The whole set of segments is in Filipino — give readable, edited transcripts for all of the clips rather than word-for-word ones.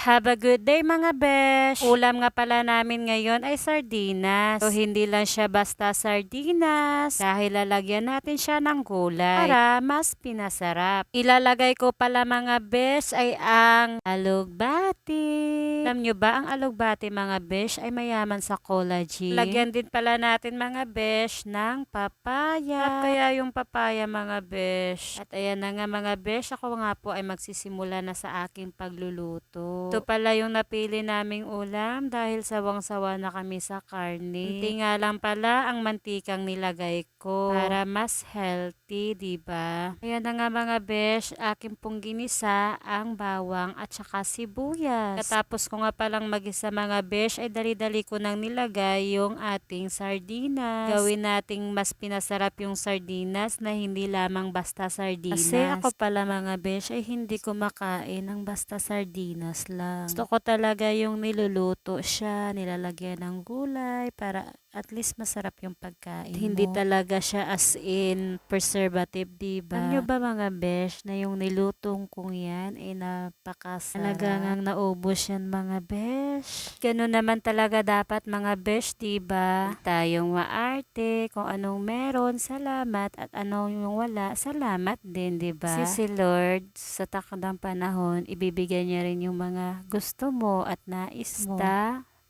Have a good day mga besh! Ulam nga pala namin ngayon ay sardinas. So hindi lang siya basta sardinas dahil lalagyan natin siya ng gulay para mas pinasarap. Ilalagay ko pala mga besh ay ang alugbati. Alam nyo ba ang alugbati mga besh ay mayaman sa collagen? Lagyan din pala natin mga besh ng papaya. At kaya yung papaya mga besh. At ayan na nga mga besh, ako nga po ay magsisimula na sa aking pagluluto. Ito pala yung napili naming ulam dahil sawang-sawa na kami sa karne. Hindi nga lang pala ang mantikang nilagay ko para mas healthy, diba? Ayan na nga mga besh, aking pong ginisa ang bawang at saka sibuyas. Katapos ko nga palang magisa mga besh, ay dali-dali ko nang nilagay yung ating sardinas. Gawin nating mas pinasarap yung sardinas na hindi lamang basta sardinas. Kasi ako pala mga besh ay hindi ko makain ng basta sardinas lang. Gusto ko talaga yung niluluto siya, nilalagyan ng gulay para at least masarap yung pagkain mo. Hindi talaga siya as in preservative, diba? Alam nyo ba mga besh na yung nilutong kong yan ay napakasarap. Talagang naubos yan mga besh. Ganun naman talaga dapat mga besh, diba? Tayong maarte, kung anong meron, salamat, at anong yung wala, salamat din, diba? Si Lord, sa takdang panahon, ibibigay niya rin yung mga gusto mo at nais mo.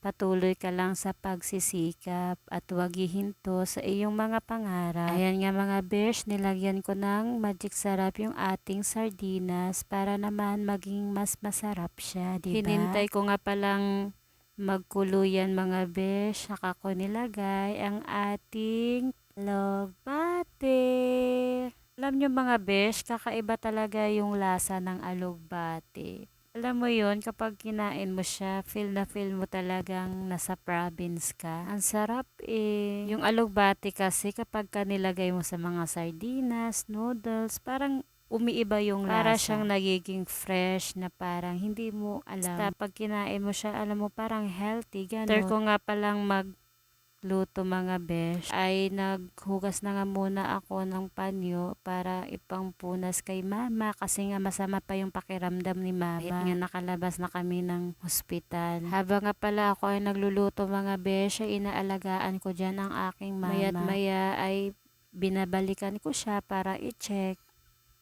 Patuloy ka lang sa pagsisikap at huwag hihinto sa iyong mga pangarap. Ayan nga mga besh, nilagyan ko ng magic sarap yung ating sardinas para naman maging mas masarap siya, diba? Hinintay ko nga palang magkulo yan mga besh, saka ko nilagay ang ating alugbati. Alam nyo mga besh, kakaiba talaga yung lasa ng alugbati. Alam mo yon, kapag kinain mo siya, feel na feel mo talagang nasa province ka. Ang sarap eh. Yung alugbati kasi kapag nilagay mo sa mga sardinas, noodles, parang umiiba yung lasa. Para siyang nagiging fresh na parang hindi mo alam. Basta pag kinain mo siya, alam mo parang healthy, gano'n. After ko nga palang luto mga besh, ay naghugas na nga muna ako ng panyo para ipangpunas kay mama kasi nga masama pa yung pakiramdam ni mama. Kahit nga nakalabas na kami ng hospital. Habang nga pala ako ay nagluluto mga besh, ay inaalagaan ko dyan ang aking mama. Maya't maya ay binabalikan ko siya para i-check.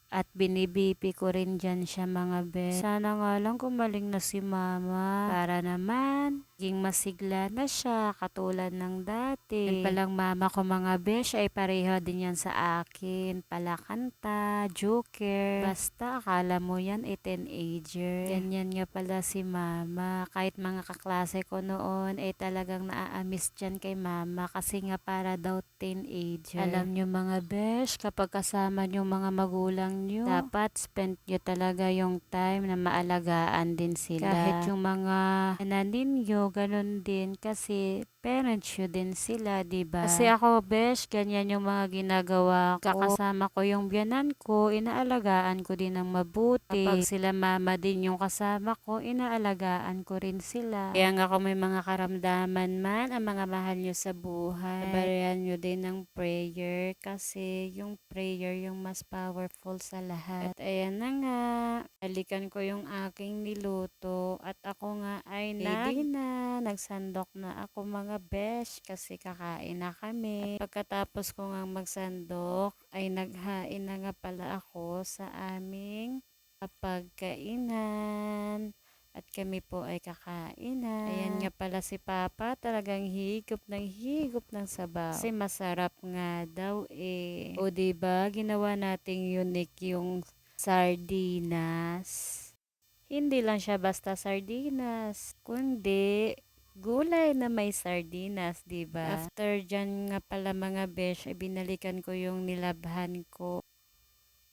At binibipi ko rin dyan siya mga besh. Sana nga lang gumaling na si mama. Para naman, maging masigla na siya katulad ng dati. Yan palang mama ko mga besh ay pareho din yan sa akin. Palakanta, joker. Basta akala mo yan ay teenager. Ganyan nga pala si mama. Kahit mga kaklase ko noon ay talagang naaamis dyan kay mama. Kasi nga para daw teenager. Alam nyo mga besh, kapag kasama nyo mga magulang nyo, dapat spend nyo talaga yung time na maalagaan din sila. Kahit yung mga nanin nyo, ganun din kasi parents nyo din sila, diba? Kasi ako, besh, ganyan yung mga ginagawa ko. Kakasama ko yung biyanan ko, inaalagaan ko din ng mabuti. Kapag sila mama din yung kasama ko, inaalagaan ko rin sila. Kaya nga kung may mga karamdaman man, ang mga mahal nyo sa buhay, sabayan nyo din ng prayer kasi yung prayer yung mas powerful sa lahat. At ayan na nga, balikan ko yung aking niluto at ako nga ay nagsandok na ako mga besh kasi kakain na kami. At pagkatapos ko nga magsandok ay naghain na nga pala ako sa aming pagkainan. At kami po ay kakain na. Ayan nga pala si Papa, talagang higop ng sabaw. Kasi masarap nga daw eh. O diba, ginawa nating unique yung sardinas. Hindi lang siya basta sardinas, kundi gulay na may sardinas, diba? After dyan nga pala mga besh, ay binalikan ko yung nilabhan ko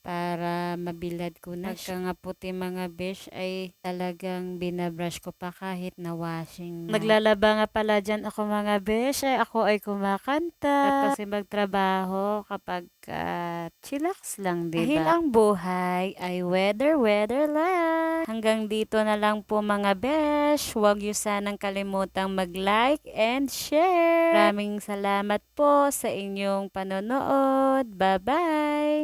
para mabilad ko na siya. Pagka nga puti mga besh ay talagang binabrush ko pa kahit na washing na. Naglalaba nga pala dyan ako mga besh, ay ako ay kumakanta. Kasi magtrabaho kapag chillax lang, diba? Dahil ang buhay ay weather lang. Hanggang dito na lang po mga besh. Huwag niyo sanang kalimutang mag-like and share. Maraming salamat po sa inyong panonood. Bye-bye!